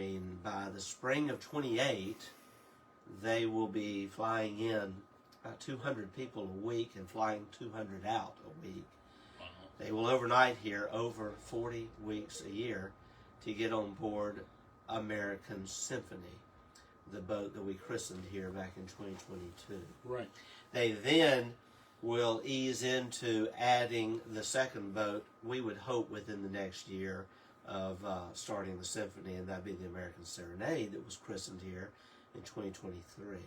between, by the spring of 28, they will be flying in about 200 people a week and flying 200 out a week. Wow. They will overnight here over 40 weeks a year to get on board American Symphony, the boat that we christened here back in 2022. Right. They then will ease into adding the second boat, we would hope within the next year, of starting the symphony, and that'd be the American Serenade that was christened here in 2023.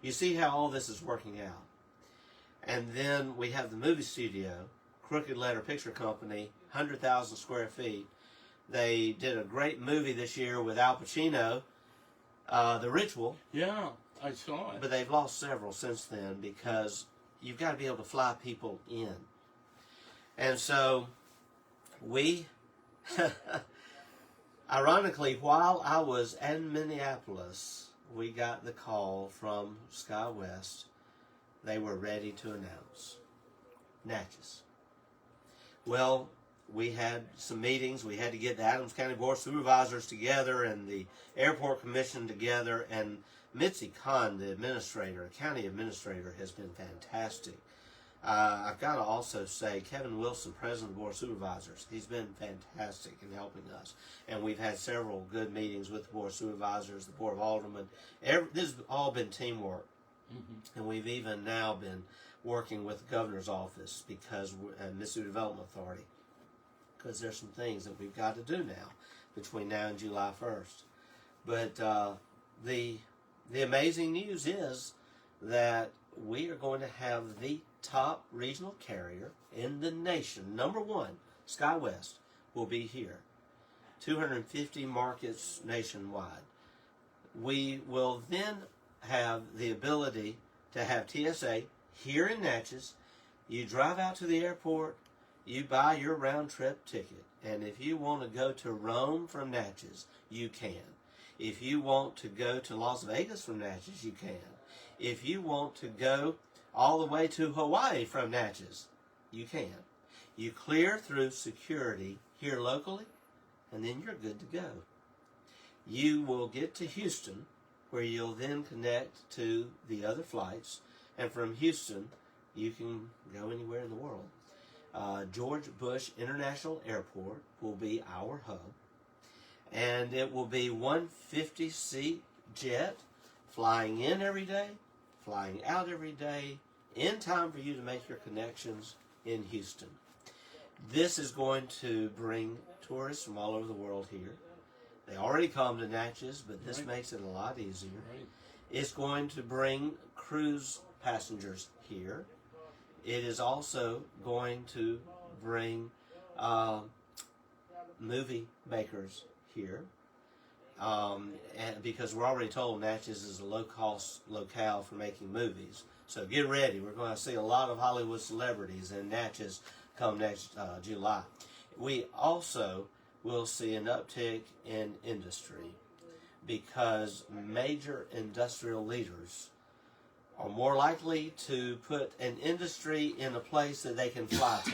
You see how all this is working out. And then we have the movie studio, Crooked Letter Picture Company, 100,000 square feet. They did a great movie this year with Al Pacino, The Ritual. Yeah, I saw it. But they've lost several since then because you've got to be able to fly people in. And so we, ironically, while I was in Minneapolis, we got the call from SkyWest. They were ready to announce Natchez. Well, we had some meetings. We had to get the Adams County Board of Supervisors together and the Airport Commission together. And Mitzi Kahn, the administrator, county administrator, has been fantastic. I've got to also say Kevin Wilson, president of the Board of Supervisors, he's been fantastic in helping us. And we've had several good meetings with the Board of Supervisors, the Board of Aldermen. This has all been teamwork. Mm-hmm. And we've even now been working with the governor's office and Mississippi Development Authority, because there's some things that we've got to do now between now and July 1st. But the amazing news is that we are going to have the top regional carrier in the nation. Number one, SkyWest, will be here. 250 markets nationwide. We will then have the ability to have TSA here in Natchez. You drive out to the airport, you buy your round-trip ticket, and if you want to go to Rome from Natchez, you can. If you want to go to Las Vegas from Natchez, you can. If you want to go all the way to Hawaii from Natchez, you can. You clear through security here locally, and then you're good to go. You will get to Houston, where you'll then connect to the other flights, and from Houston, you can go anywhere in the world. George Bush International Airport will be our hub, and it will be 150-seat jet flying in every day, flying out every day, in time for you to make your connections in Houston. This is going to bring tourists from all over the world here. They already come to Natchez, but this makes it a lot easier. Right. It's going to bring cruise passengers here. It is also going to bring movie makers here. And because we're already told Natchez is a low-cost locale for making movies. So get ready. We're going to see a lot of Hollywood celebrities in Natchez come next July. We also will see an uptick in industry because major industrial leaders are more likely to put an industry in a place that they can fly to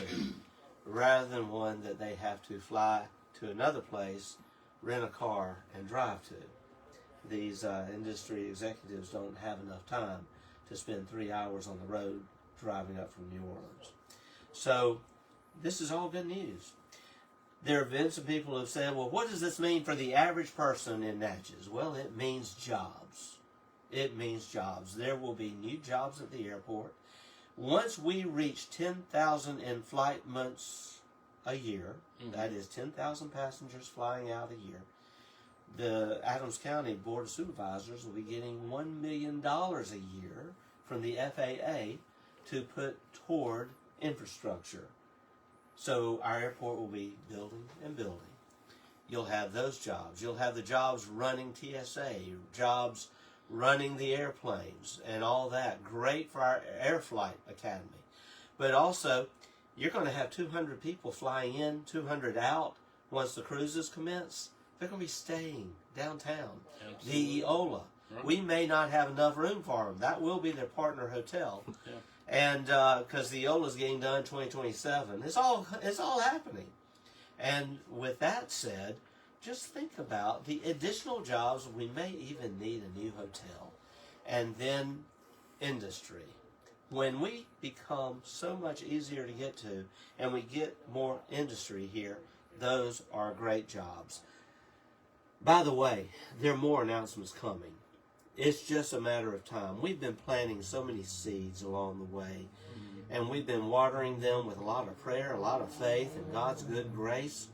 rather than one that they have to fly to another place, rent a car, and drive to. These industry executives don't have enough time to spend 3 hours on the road driving up from New Orleans. So this is all good news. There have been some people who have said, well, what does this mean for the average person in Natchez? Well, it means jobs. It means jobs. There will be new jobs at the airport. Once we reach 10,000 in-flight months a year, that is 10,000 passengers flying out a year, the Adams County Board of Supervisors will be getting $1 million a year from the FAA to put toward infrastructure. So our airport will be building and building. You'll have those jobs. You'll have the jobs running TSA, jobs running the airplanes and all that. Great for our Air Flight Academy. But also, you're going to have 200 people flying in, 200 out once the cruises commence. They're going to be staying downtown. Absolutely. The Eola. Right. We may not have enough room for them. That will be their partner hotel. Yeah. And because the Eola is getting done 2027. It's all happening. And with that said, just think about the additional jobs. We may even need a new hotel. And then industry. When we become so much easier to get to and we get more industry here, those are great jobs. By the way, there are more announcements coming. It's just a matter of time. We've been planting so many seeds along the way, and we've been watering them with a lot of prayer, a lot of faith, and God's good grace.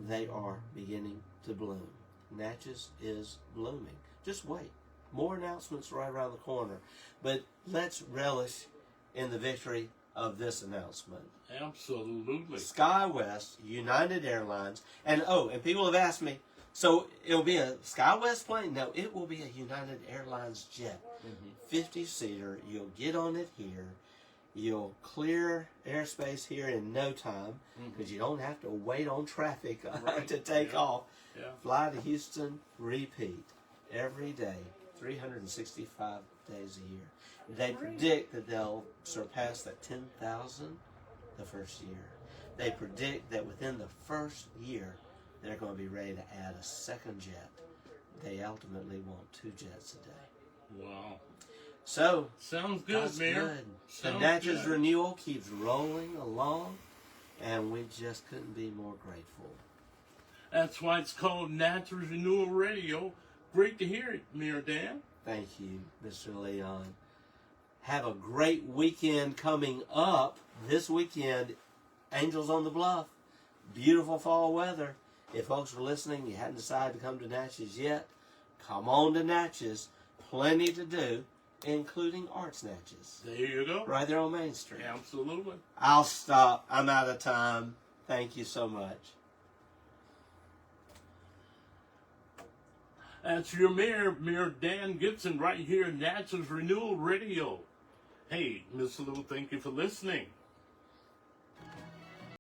They are beginning to bloom. Natchez is blooming. Just wait. More announcements right around the corner. But let's relish in the victory of this announcement. Absolutely. SkyWest, United Airlines, and people have asked me, so it'll be a SkyWest plane? No, it will be a United Airlines jet. 50-seater. You'll get on it here. You'll clear airspace here in no time because you don't have to wait on traffic to take off. Yeah. Fly to Houston, repeat every day, 365 days a year. They predict that they'll surpass that 10,000 the first year. They predict that within the first year, they're going to be ready to add a second jet. They ultimately want 2 jets a day. Wow. So, sounds good, Mayor. The Natchez Renewal keeps rolling along, and we just couldn't be more grateful. That's why it's called Natchez Renewal Radio. Great to hear it, Mayor Dan. Thank you, Mr. Leon. Have a great weekend coming up. This weekend, Angels on the Bluff. Beautiful fall weather. If folks are listening, you hadn't decided to come to Natchez yet, come on to Natchez. Plenty to do, including Arts Natchez. There you go. Right there on Main Street. Absolutely. I'll stop. I'm out of time. Thank you so much. That's your Mayor, Mayor Dan Gibson, right here at Natchez Renewal Radio. Hey, Miss Lou, thank you for listening.